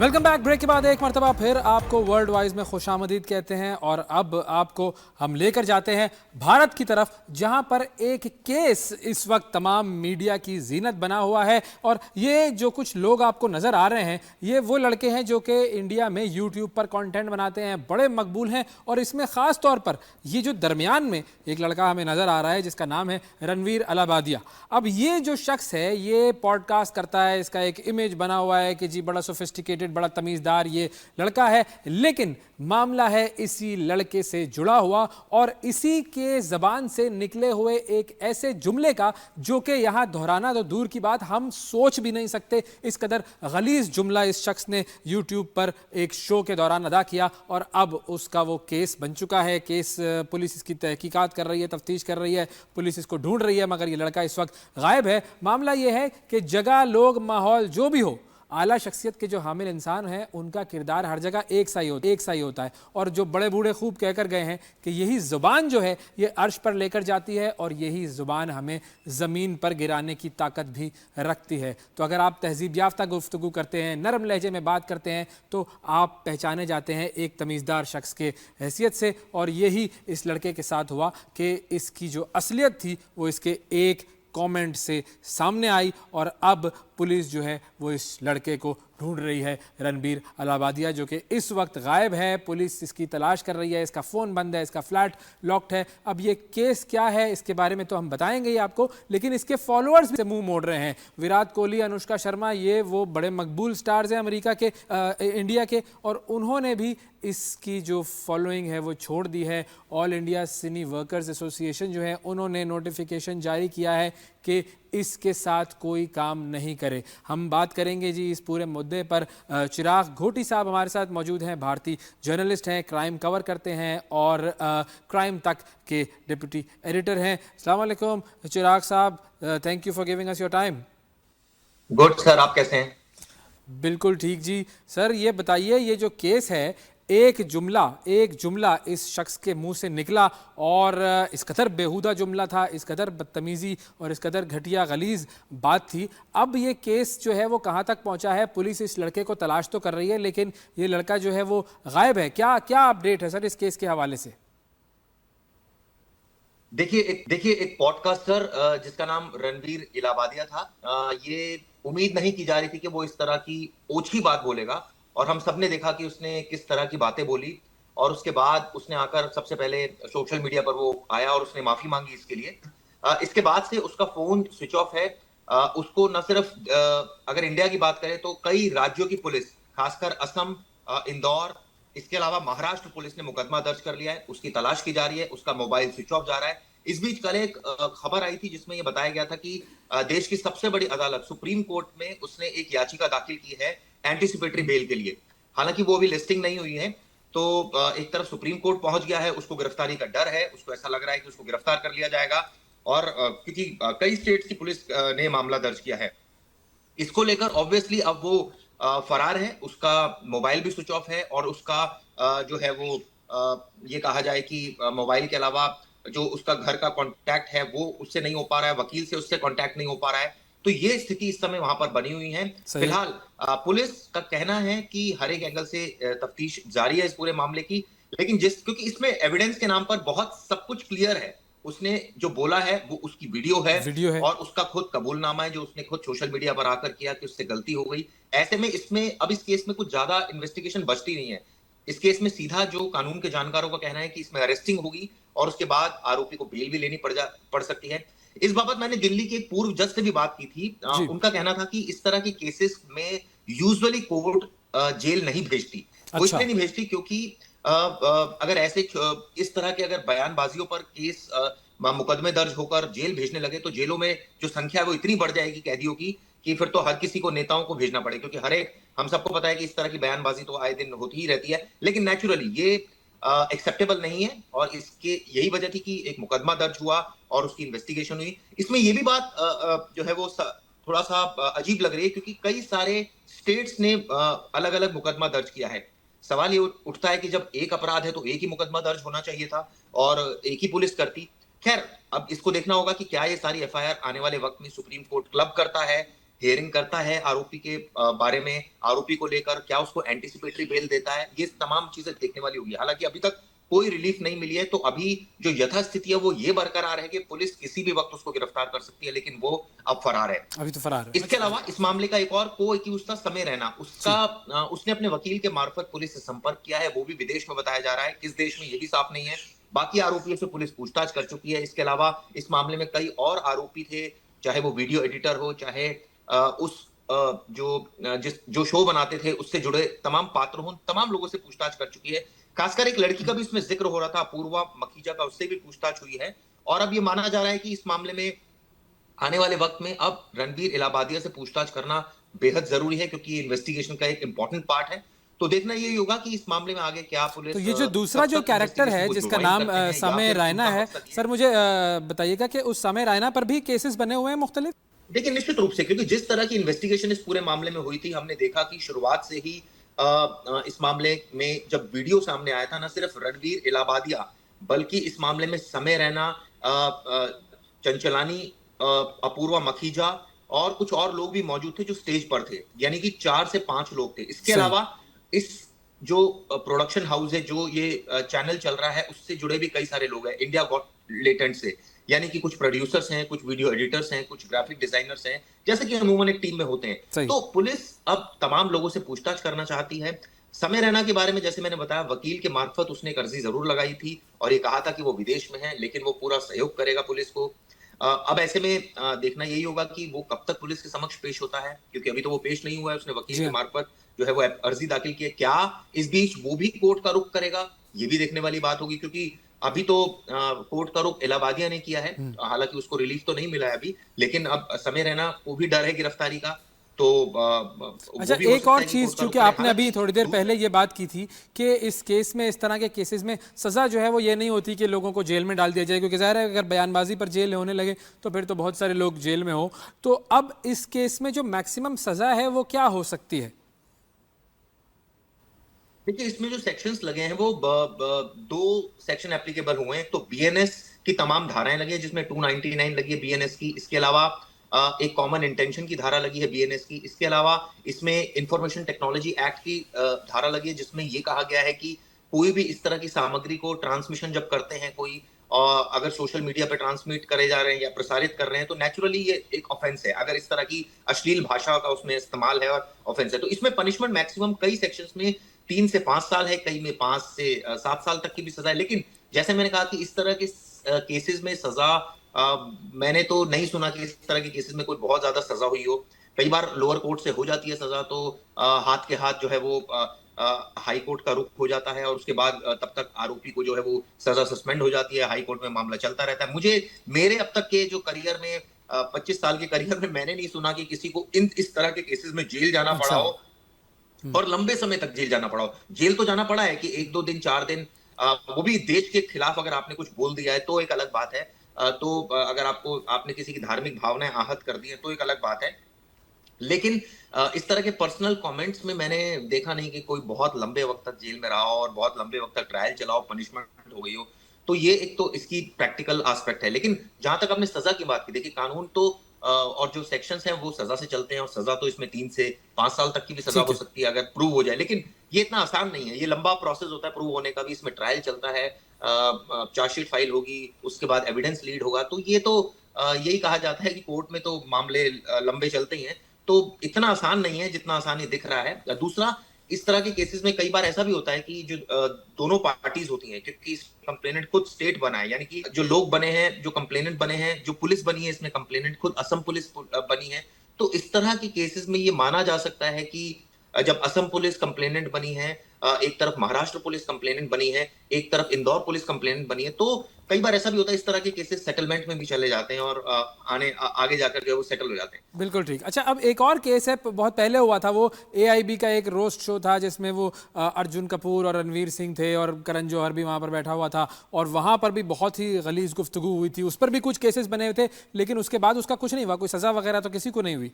Welcome back. ब्रेक के बाद एक मरतबा फिर आपको वर्ल्ड वाइज में खुशामदीद कहते हैं, और अब आपको हम लेकर जाते हैं भारत की तरफ, जहां पर एक केस इस वक्त तमाम मीडिया की जीनत बना हुआ है। और ये जो कुछ लोग आपको नज़र आ रहे हैं, ये वो लड़के हैं जो कि इंडिया में यूट्यूब पर कंटेंट बनाते हैं, बड़े मकबूल हैं। और इसमें ख़ास तौर पर ये जो दरमियान में एक लड़का हमें नज़र आ रहा है जिसका नाम है रणवीर अलाबादिया। अब ये जो शख्स है ये पॉडकास्ट करता है, इसका एक इमेज बना हुआ है कि जी बड़ा सोफिस्टिकेटेड, बड़ा तमीज़दार ये लड़का है। लेकिन मामला है इसी लड़के से जुड़ा हुआ, और इसी के ज़बान से निकले हुए एक ऐसे जुमले का जो कि यहाँ दोहराना तो दूर की बात, हम सोच भी नहीं सकते इस कदर गलीज़ जुमला इस शख्स ने यूट्यूब पर एक शो के दौरान अदा किया। और अब उसका वो केस बन चुका है। केस पुलिस इसकी तहकीकात कर रही है, तफ्तीश कर रही है, पुलिस इसको ढूंढ रही है, मगर ये लड़का इस वक्त गायब है। मामला ये है कि जगह, लोग, माहौल जो भी हो, आला शख्सियत के जो हामिल इंसान हैं उनका किरदार हर जगह एक सा ही होता है। और जो बड़े बूढ़े खूब कहकर गए हैं कि यही ज़ुबान जो है ये अर्श पर लेकर जाती है, और यही ज़ुबान हमें ज़मीन पर गिराने की ताकत भी रखती है। तो अगर आप तहजीब याफ्ता गुफ्तगू करते हैं, नरम लहजे में बात करते हैं, तो आप पहचाने जाते हैं एक तमीज़दार शख्स के हैसियत से। और यही इस लड़के के साथ हुआ कि इसकी जो असलियत थी वो इसके एक कमेंट से सामने आई, और अब पुलिस जो है वो इस लड़के को ढूंढ रही है, रणबीर अलाबादिया, जो कि इस वक्त गायब है। पुलिस इसकी तलाश कर रही है, इसका फ़ोन बंद है, इसका फ्लैट लॉक्ड है। अब ये केस क्या है इसके बारे में तो हम बताएंगे ही आपको, लेकिन इसके फॉलोअर्स से मुंह मोड़ रहे हैं। विराट कोहली, अनुष्का शर्मा, ये वो बड़े मकबूल स्टार्स हैं अमेरिका के, इंडिया के, और उन्होंने भी इसकी जो फॉलोइंग है वो छोड़ दी है। ऑल इंडिया सिनी वर्कर्स एसोसिएशन जो है उन्होंने नोटिफिकेशन जारी किया है कि इसके साथ कोई काम नहीं करे। हम बात करेंगे जी इस पूरे मुद्दे पर। चिराग घोटी साहब हमारे साथ मौजूद हैं, भारतीय जर्नलिस्ट हैं, क्राइम कवर करते हैं और क्राइम तक के डिप्टी एडिटर हैं। अस्सलाम वालेकुम चिराग साहब, thank you for giving us your time. Good sir, आप कैसे हैं? बिल्कुल ठीक जी। सर ये बताइए, ये जो केस है, एक जुमला इस शख्स के मुंह से निकला, और इस कदर बेहुदा जुमला था, इस कदर बदतमीजी और इस कदर घटिया गलीज बात थी। अब ये केस जो है वो कहाँ तक पहुंचा है? पुलिस इस लड़के को तलाश तो कर रही है, लेकिन ये लड़का जो है वो गायब है। क्या क्या अपडेट है सर इस केस के हवाले से? देखिए एक पॉडकास्टर जिसका नाम रणवीर इलाहाबादिया था, ये उम्मीद नहीं की जा रही थी कि वो इस तरह की ओछी बात बोलेगा। और हम सब ने देखा कि उसने किस तरह की बातें बोली, और उसके बाद उसने आकर सबसे पहले सोशल मीडिया पर वो आया और उसने माफी मांगी इसके लिए। इसके बाद से उसका फोन स्विच ऑफ है। उसको न सिर्फ अगर इंडिया की बात करें तो कई राज्यों की पुलिस, खासकर असम, इंदौर, इसके अलावा महाराष्ट्र पुलिस ने मुकदमा दर्ज कर लिया है, उसकी तलाश की जा रही है, उसका मोबाइल स्विच ऑफ जा रहा है। इस बीच कल एक खबर आई थी जिसमें यह बताया गया था कि देश की सबसे बड़ी अदालत सुप्रीम कोर्ट में उसने एक याचिका दाखिल की है एंटीसिपेटरी बेल के लिए। हालांकि वो अभी लिस्टिंग नहीं हुई है, तो एक तरफ सुप्रीम कोर्ट पहुंच गया है, उसको गिरफ्तारी का डर है, उसको ऐसा लग रहा है कि उसको गिरफ्तार कर लिया जाएगा, और क्योंकि कई स्टेट्स की पुलिस ने मामला दर्ज किया है इसको लेकर। ऑब्वियसली अब वो फरार है, उसका मोबाइल भी स्विच ऑफ है, और उसका जो है वो ये कहा जाए कि मोबाइल के अलावा जो उसका घर का कांटेक्ट है वो उससे नहीं हो पा रहा है, वकील से उससे कांटेक्ट नहीं हो पा रहा है। तो ये स्थिति इस समय वहां पर बनी हुई है। सही। फिलहाल पुलिस का कहना है कि हर एक एंगल से तफ्तीश जारी है इस पूरे मामले की, लेकिन क्योंकि इसमें एविडेंस के नाम पर बहुत सब कुछ क्लियर है। उसने जो बोला है वो उसकी वीडियो है, वीडियो है। और उसका खुद कबूलनामा है जो उसने खुद सोशल मीडिया पर आकर किया कि उससे गलती हो गई। ऐसे में इसमें अब इस केस में कुछ ज्यादा इन्वेस्टिगेशन बचती नहीं है। इस केस में सीधा जो कानून के जानकारों का कहना है कि इसमें अरेस्टिंग होगी और उसके बाद आरोपी को बेल भी लेनी पड़ सकती है। इस बाबत मैंने दिल्ली के एक पूर्व जज से भी बात की थी। जी। उनका कहना था कि इस तरह के केसेस में यूजुअली कोर्ट जेल नहीं भेजती। वो अच्छा। इसलिए नहीं भेजती क्योंकि अगर ऐसे इस तरह के अगर बयानबाजियों पर केस मुकदमे दर्ज होकर जेल भेजने लगे तो जेलों में जो संख्या है वो इतनी बढ़ जाएगी कैदियों की कि फिर तो हर किसी को नेताओं को भेजना पड़े, क्योंकि हर एक, हम सबको पता है कि इस तरह की बयानबाजी तो आए दिन होती ही रहती है। लेकिन नेचुरली ये एक्सेप्टेबल नहीं है, और इसके यही वजह थी कि एक मुकदमा दर्ज हुआ और उसकी इन्वेस्टिगेशन हुई। इसमें ये भी बात जो है वो थोड़ा सा अजीब लग रही है, क्योंकि कई सारे स्टेट्स ने अलग अलग मुकदमा दर्ज किया है। सवाल ये उठता है कि जब एक अपराध है तो एक ही मुकदमा दर्ज होना चाहिए था और एक ही पुलिस करती। खैर, अब इसको देखना होगा कि क्या ये सारी एफआईआर आने वाले वक्त में सुप्रीम कोर्ट क्लब करता है, हियरिंग करता है आरोपी के बारे में, आरोपी को लेकर क्या उसको एंटीसिपेटरी बेल देता है, ये तमाम चीजें देखने वाली होगी। हालांकि अभी तक कोई रिलीफ नहीं मिली है, तो अभी जो यथास्थिति है वो ये बरकरार है कि पुलिस किसी भी वक्त उसको गिरफ्तार कर सकती है, लेकिन वो अब फरार है। अभी तो फरार है। इसके अलावा इस मामले का एक और को एक्यूज था समय रैना। उसने अपने वकील के मार्फत पुलिस से संपर्क किया है, वो भी विदेश में बताया जा रहा है, किस देश में ये भी साफ नहीं है। बाकी आरोपियों से पुलिस पूछताछ कर चुकी है। इसके अलावा इस मामले में कई और आरोपी थे, चाहे वो वीडियो एडिटर हो, चाहे जो शो बनाते थे उससे जुड़े तमाम पात्र हों, तमाम लोगों से पूछताछ कर चुकी है। खासकर एक लड़की का भी इसमें जिक्र हो रहा था, अपूर्वा मखीजा का, उससे भी पूछताछ हुई है। और अब ये माना जा रहा है कि इस मामले में आने वाले वक्त में अब रणबीर इलाहाबादिया से पूछताछ करना बेहद जरूरी है, क्योंकि इन्वेस्टिगेशन का एक इंपॉर्टेंट पार्ट है। तो देखना ये होगा कि इस मामले में आगे क्या पुलिस, तो ये जो दूसरा जो कैरेक्टर है जिसका नाम समय रैना है, सर मुझे बताइएगा कि उस समय रैना पर भी केसेस बने हुए हैं मुख्तलिफ? देखिए, निश्चित रूप से, क्योंकि जिस तरह की इन्वेस्टिगेशन इस पूरे मामले में हुई थी, हमने देखा कि शुरुआत से ही इस मामले में जब वीडियो सामने आया था, न सिर्फ रणबीर इलाहाबादिया बल्कि इस मामले में समय रैना, चंचलानी, अपूर्वा मखीजा और कुछ और लोग भी मौजूद थे जो स्टेज पर थे, यानी कि 4 से 5 लोग थे। इसके अलावा इस जो प्रोडक्शन हाउस है, जो ये चैनल चल रहा है, उससे जुड़े भी कई सारे लोग हैं, इंडिया गॉट लेटेंट से, यानी कि कुछ प्रोड्यूसर्स हैं, कुछ वीडियो एडिटर्स हैं, कुछ ग्राफिक डिजाइनर्स हैं, जैसे कि अमूमन एक टीम में होते हैं। तो पुलिस अब तमाम लोगों से पूछताछ करना चाहती है। समय रैना के बारे में जैसे मैंने बताया, वकील के मार्फत उसने एक अर्जी जरूर लगाई थी और ये कहा था कि वो विदेश में है, लेकिन वो पूरा सहयोग करेगा पुलिस को। अब ऐसे में देखना यही होगा कि वो कब तक पुलिस के समक्ष पेश होता है, क्योंकि अभी तो वो पेश नहीं हुआ है। उसने वकील के मार्फत जो है वो अर्जी दाखिल की है। क्या इस बीच वो भी कोर्ट का रुख करेगा, ये भी देखने वाली बात होगी, क्योंकि अभी तो कोर्ट का रुख इलाहाबादिया ने किया है। हालांकि उसको रिलीफ तो नहीं मिला है अभी, लेकिन अब समय रैना को भी डर है गिरफ्तारी का। तो अच्छा, एक और चीज, क्योंकि आपने अभी थोड़ी देर पहले ये बात की थी कि इस केस में, इस तरह के केसेस में सजा जो है वो ये नहीं होती कि लोगों को जेल में डाल दिया जाए, क्योंकि जाहिर है अगर बयानबाजी पर जेल होने लगे तो फिर तो बहुत सारे लोग जेल में हो। तो अब इस केस में जो मैक्सिमम सजा है वो क्या हो सकती है? देखिए, इसमें जो सेक्शंस लगे हैं वो 2 सेक्शन एप्लीकेबल हुए हैं। तो बीएनएस की तमाम धाराएं लगी है, जिसमें 299 लगी है बीएनएस की। इसके अलावा एक कॉमन इंटेंशन की धारा लगी है बीएनएस की। इसके अलावा इसमें इंफॉर्मेशन टेक्नोलॉजी एक्ट की धारा लगी है, जिसमें ये कहा गया है कि कोई भी इस तरह की सामग्री को ट्रांसमिशन जब करते हैं कोई, और अगर सोशल मीडिया पे ट्रांसमिट करे जा रहे हैं या प्रसारित कर रहे हैं तो नेचुरली ये एक ऑफेंस है। अगर इस तरह की अश्लील भाषा का उसमें इस्तेमाल है और ऑफेंस है, तो इसमें पनिशमेंट मैक्सिमम कई सेक्शंस में 3 से 5 साल है, कई में 5 से 7 साल तक की भी सजा है। लेकिन जैसे मैंने कहा कि इस तरह के केसेस में सजा मैंने तो नहीं सुना कि इस तरह के केसेस में कोई बहुत ज्यादा सजा हुई हो। कई बार लोअर कोर्ट से हो जाती है सजा, तो हाथ के हाथ जो है वो हाई कोर्ट का रुख हो जाता है और उसके बाद तब तक आरोपी को जो है वो सजा सस्पेंड हो जाती है, हाई कोर्ट में मामला चलता रहता है। मेरे अब तक के जो करियर में 25 साल के करियर में मैंने नहीं सुना कि किसी को इस तरह के केसेस में जेल जाना पड़ा अच्छा। हो और लंबे समय तक जेल जाना पड़ा हो। जेल तो जाना पड़ा है कि 1-2 दिन 4 दिन, वो भी देश के खिलाफ अगर आपने कुछ बोल दिया है तो एक अलग बात है। तो अगर आपने किसी की धार्मिक भावनाएं आहत कर दी है तो एक अलग बात है। लेकिन इस तरह के पर्सनल कमेंट्स में मैंने देखा नहीं कि कोई बहुत लंबे वक्त तक जेल में रहा हो और बहुत लंबे वक्त तक ट्रायल चला हो, पनिशमेंट हो गई हो। तो ये एक तो इसकी प्रैक्टिकल एस्पेक्ट है। लेकिन जहां तक आपने सजा की बात की, देखिए कानून तो और जो सेक्शंस हैं वो सजा से चलते हैं और सजा तो इसमें 3 से 5 साल तक की भी सजा ठीक हो है। सकती है अगर प्रूव हो जाए। लेकिन ये इतना आसान नहीं है, ये लंबा प्रोसेस होता है प्रूव होने का भी। इसमें ट्रायल चलता है, चार्जशीट फाइल होगी, उसके बाद एविडेंस लीड होगा। तो ये तो यही कहा जाता है कि कोर्ट में तो मामले लंबे चलते ही हैं। तो इतना आसान नहीं है जितना आसान ये दिख रहा है। दूसरा, इस तरह के केसेस में कई बार ऐसा भी होता है कि जो दोनों पार्टीज होती हैं, क्योंकि कंप्लेनेंट खुद स्टेट बना है, यानी कि जो लोग बने हैं, जो कंप्लेनेंट बने हैं, जो पुलिस बनी है, इसमें कंप्लेनेंट खुद असम पुलिस बनी है। तो इस तरह के केसेस में ये माना जा सकता है कि जब असम पुलिस कंप्लेनेंट बनी है, एक तरफ महाराष्ट्र पुलिस कंप्लेनेंट बनी है, एक तरफ इंदौर पुलिस कंप्लेनेंट बनी है, तो कई बार ऐसा भी होता है इस तरह के केसेस सेटलमेंट में भी चले जाते हैं और आगे जाकर जो है वो सेटल हो जाते हैं। बिल्कुल ठीक। अच्छा, अब एक और केस है, बहुत पहले हुआ था, वो एआईबी का एक रोस्ट शो था जिसमें वो अर्जुन कपूर और रणवीर सिंह थे और करण जौहर भी वहाँ पर बैठा हुआ था और वहाँ पर भी बहुत ही गलीज गुफ्तगू हुई थी। उस पर भी कुछ केसेस बने हुए थे, लेकिन उसके बाद उसका कुछ नहीं हुआ, कोई सजा वगैरह तो किसी को नहीं हुई।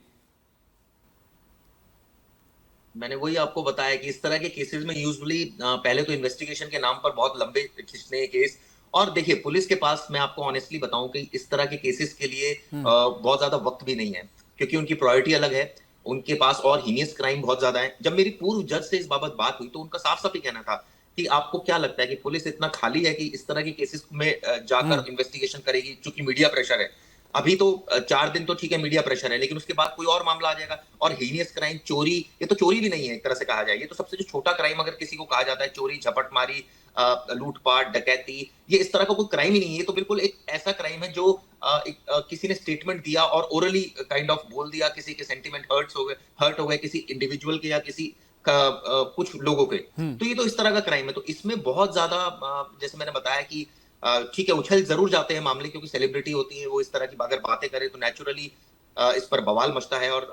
मैंने वही आपको बताया कि इस तरह के केसेस में यूजुअली पहले तो इन्वेस्टिगेशन के नाम पर बहुत लंबे खींचते हैं केस। और देखिए पुलिस के पास, मैं आपको ऑनेस्टली बताऊं कि इस तरह के केसेस के लिए बहुत ज्यादा वक्त भी नहीं है, क्योंकि उनकी प्रायोरिटी अलग है। उनके पास और हीनियस क्राइम बहुत ज्यादा है। जब मेरी पूर्व जज से इस बाबत बात हुई तो उनका साफ साफ ही कहना था कि आपको क्या लगता है कि पुलिस इतना खाली है कि इस तरह के केसेस में जाकर इन्वेस्टिगेशन करेगी? चूंकि मीडिया प्रेशर है। अभी तो 4 दिन तो ठीक है मीडिया प्रेशर है, लेकिन उसके बाद कोई और मामला आ जाएगा। और हीनियस क्राइम, चोरी, ये तो चोरी भी नहीं है एक तरह से कहा जाए, ये तो सबसे जो छोटा क्राइम अगर किसी को कहा जाता है, चोरी, झपटमारी, लूटपाट, डकैती, ये इस तरह का कोई क्राइम ही नहीं है। ये तो बिल्कुल एक ऐसा क्राइम है जो किसी ने स्टेटमेंट दिया और ओरली काइंड ऑफ बोल दिया, किसी के सेंटिमेंट हर्ट हो गए किसी इंडिविजुअल के या किसी कुछ लोगों के। तो ये तो इस तरह का क्राइम है। तो इसमें बहुत ज्यादा जैसे मैंने बताया कि ठीक है, उछल जरूर जाते हैं मामले, क्योंकि सेलिब्रिटी होती है वो, इस तरह की अगर बातें करें तो नेचुरली इस पर बवाल मचता है और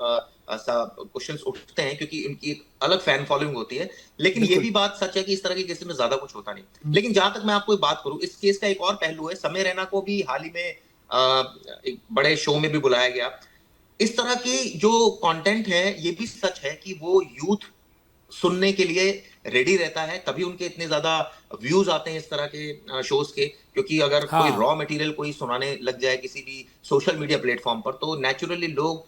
क्वेश्चंस उठते हैं, क्योंकि उनकी एक अलग फैन फॉलोइंग होती है। लेकिन ये भी बात सच है कि इस तरह के केसेस में ज्यादा कुछ होता नहीं। लेकिन जहां तक मैं आपको एक बात करूं, इस केस का एक और पहलू है। समय रैना को भी हाल ही में एक बड़े शो में भी बुलाया गया। इस तरह की जो कंटेंट है, ये भी सच है कि वो यूथ सुनने के लिए रेडी रहता है, तभी उनके इतने ज्यादा व्यूज आते हैं इस तरह के शोज के। क्योंकि अगर कोई हाँ। रॉ मटेरियल कोई सुनाने लग जाए किसी भी सोशल मीडिया प्लेटफॉर्म पर, तो नेचुरली लोग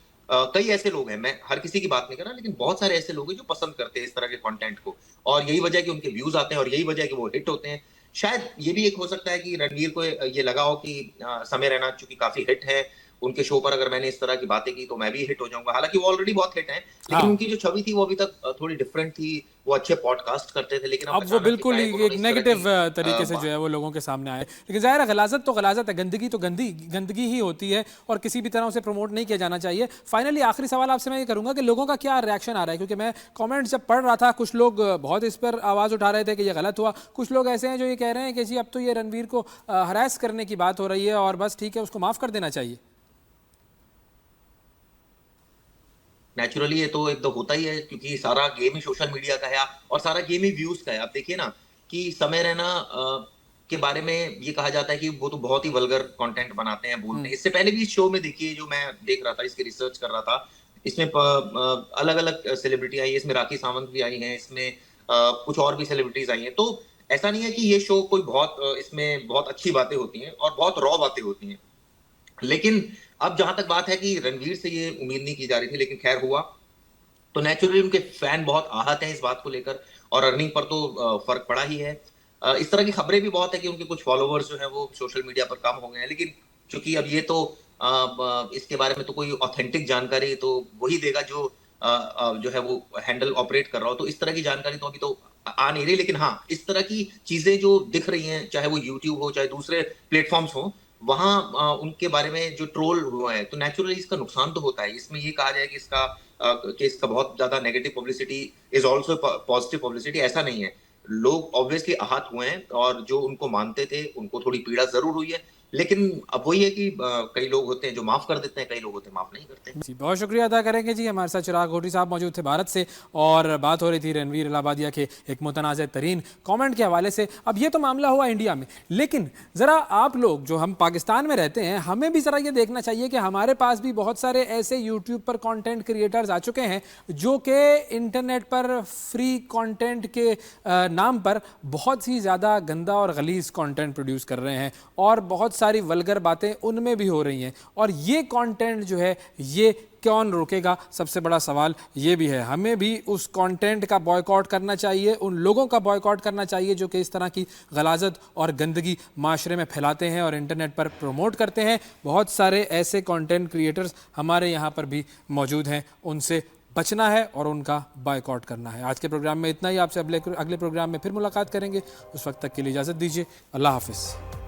कई ऐसे लोग हैं, मैं हर किसी की बात नहीं कर रहा, लेकिन बहुत सारे ऐसे लोग हैं जो पसंद करते हैं इस तरह के कंटेंट को। और यही वजह है कि उनके व्यूज आते हैं और यही वजह है कि वो हिट होते हैं। शायद ये भी एक हो सकता है कि रणवीर को ये लगा हो कि समय रैना चूंकि काफी हिट है, उनके शो पर अगर मैंने इस तरह की बातें की तो मैं भी हिट हो जाऊंगा। हालांकि वो ऑलरेडी बहुत हिट हैं, लेकिन हाँ, उनकी जो छवि थी वो अभी तक थोड़ी डिफरेंट थी। वो अच्छे पॉडकास्ट करते थे, लेकिन अब अब वो अचानक बिल्कुल एकाएक ही एक उन्होंने इस तरह नेगेटिव की तरीके से जो है वो लोगों के सामने आए। लेकिन जाहिर है गलाजत तो गलाजत है, गंदगी तो गंदगी ही होती है और किसी भी तरह उसे प्रमोट नहीं किया जाना चाहिए। फाइनली आखिरी सवाल आपसे मैं ये करूंगा कि लोगों का क्या रिएक्शन आ रहा है, क्योंकि मैं कमेंट्स जब पढ़ रहा था कुछ लोग बहुत इस पर आवाज़ उठा रहे थे कि ये गलत हुआ, कुछ लोग ऐसे हैं जो ये कह रहे हैं कि जी अब तो ये रणवीर को हरास करने की बात हो रही है और बस ठीक है उसको माफ़ कर देना चाहिए। नेचुरली ये तो एक तो होता ही है, क्योंकि सारा गेम ही सोशल मीडिया का है और सारा गेम ही व्यूज का है। आप देखिए ना कि समय रैना के बारे में ये कहा जाता है कि वो तो बहुत ही वल्गर कंटेंट बनाते हैं, बोलते हैं। इससे पहले भी इस शो में देखिए, जो मैं देख रहा था, इसकी रिसर्च कर रहा था, इसमें अलग अलग सेलिब्रिटी आई है, इसमें राखी सावंत भी आई है, इसमें कुछ और भी सेलिब्रिटीज आई हैं। तो ऐसा नहीं है कि ये शो कोई बहुत इसमें बहुत अच्छी बातें होती हैं और बहुत रॉ बातें होती हैं। लेकिन अब जहां तक बात है कि रणवीर से ये उम्मीद नहीं की जा रही थी, लेकिन खैर हुआ, तो नेचुरली उनके फैन बहुत आहत हैं इस बात को लेकर और अर्निंग पर तो फर्क पड़ा ही है। इस तरह की खबरें भी बहुत है कि उनके कुछ फॉलोवर्स जो हैं वो सोशल मीडिया पर कम हो गए हैं, लेकिन चूंकि अब ये तो इसके बारे में तो कोई ऑथेंटिक जानकारी तो वही देगा जो जो है वो हैंडल ऑपरेट कर रहा हो, तो इस तरह की जानकारी तो अभी तो आ नहीं रही। लेकिन हाँ, इस तरह की चीजें जो दिख रही हैं, चाहे वो यूट्यूब हो चाहे दूसरे प्लेटफॉर्म्स हो, वहां उनके बारे में जो ट्रोल हुआ है, तो नेचुरली इसका नुकसान तो होता है। इसमें ये कहा जाए कि इसका बहुत ज्यादा negative publicity is also positive publicity, ऐसा नहीं है। लोग ऑब्वियसली आहत हुए हैं और जो उनको मानते थे उनको थोड़ी पीड़ा जरूर हुई है, लेकिन अब वही है कि कई लोग होते हैं जो माफ कर देते हैं, कई लोग होते हैं माफ नहीं करते। जी, बहुत शुक्रिया अदा करेंगे जी। हमारे साथ चिराग घोटी साहब मौजूद थे भारत से, और बात हो रही थी रणवीर इलाहाबादिया के एक मुतनाज़ तरीन कमेंट के हवाले से। अब ये तो मामला हुआ इंडिया में, लेकिन ज़रा आप लोग जो हम पाकिस्तान में रहते हैं, हमें भी ज़रा ये देखना चाहिए कि हमारे पास भी बहुत सारे ऐसे यूट्यूब पर कंटेंट क्रिएटर्स आ चुके हैं जो कि इंटरनेट पर फ्री कंटेंट के नाम पर बहुत ही ज़्यादा गंदा और गलीज़ कंटेंट प्रोड्यूस कर रहे हैं, और बहुत सारी वल्गर बातें उनमें भी हो रही हैं। और ये कंटेंट जो है ये कौन रोकेगा? सबसे बड़ा सवाल ये भी है। हमें भी उस कंटेंट का बॉयकॉट करना चाहिए, उन लोगों का बॉयकॉट करना चाहिए जो कि इस तरह की गलाजत और गंदगी माशरे में फैलाते हैं और इंटरनेट पर प्रमोट करते हैं। बहुत सारे ऐसे कंटेंट क्रिएटर्स हमारे यहाँ पर भी मौजूद हैं, उनसे बचना है और उनका बॉयकॉट करना है। आज के प्रोग्राम में इतना ही। आपसे अगले प्रोग्राम में फिर मुलाकात करेंगे। उस वक्त तक के लिए इजाज़त दीजिए। अल्लाह हाफिज़।